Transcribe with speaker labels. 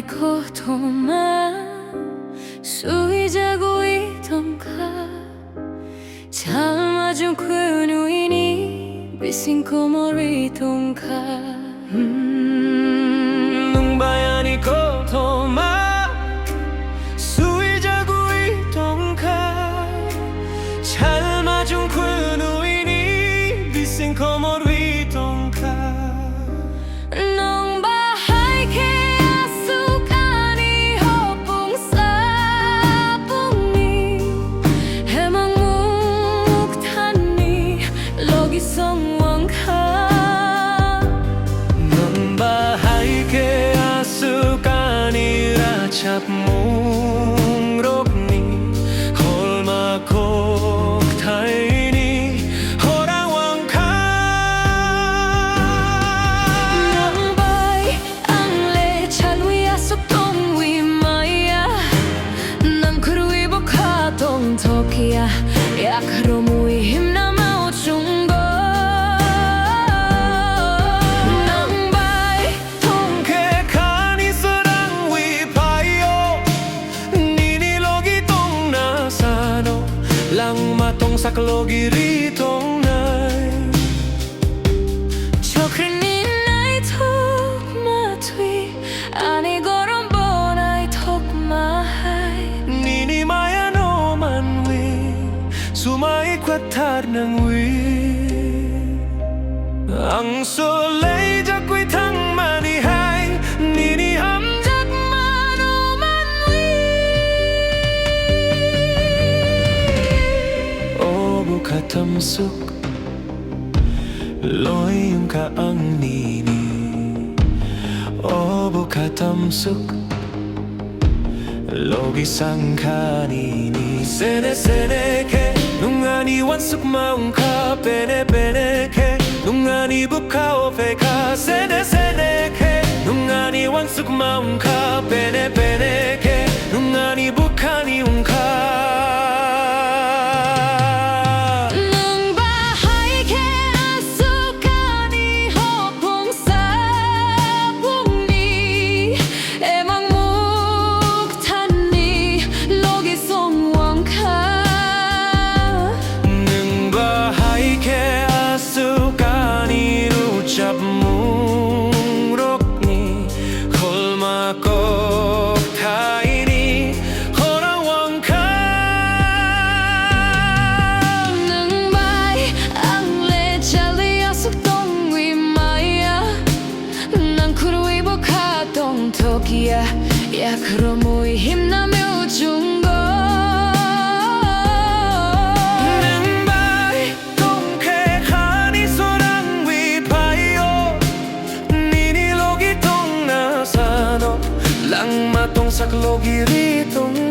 Speaker 1: kotoman 수위자고 이던가 잘맞은 그 누이니 비신 코모리 동가
Speaker 2: 능바야니 kotoman 수위자고 이던가 잘맞은 그 누이니 비신 코모리 동가 잡뭉록니 홀마콕 타이니 호랑왕카
Speaker 1: 낭바이 앙레 찬위야 속동 위마야 난 그루이 복하동 토끼야 약하로 무이 힘남아 오중거
Speaker 2: langmatong saklogi tongnai
Speaker 1: chokrini nai tok matui ani gorom bonai tok mahai
Speaker 2: nini maya no manwi sumai kwatar nang wi ang solei jakwi thang mani hai nini hamjak mano manwi katamsuk loyong ka ang nini obo katamsuk logi sang kanini sene sene ke nungani wansuk maung ka pene pene ke nungani buka ofe ka sene sene ke nungani wansuk maung ka pene pene ke nungani bukani ungka 잡뭉록니 홀마콕 타이니 호랑왕카
Speaker 1: 능바이 앙레 잘리야 속동 위마야 난 그루이 복하동 토끼야 약으로 무이 힘나며 우중거
Speaker 2: langmatong saklogi ritong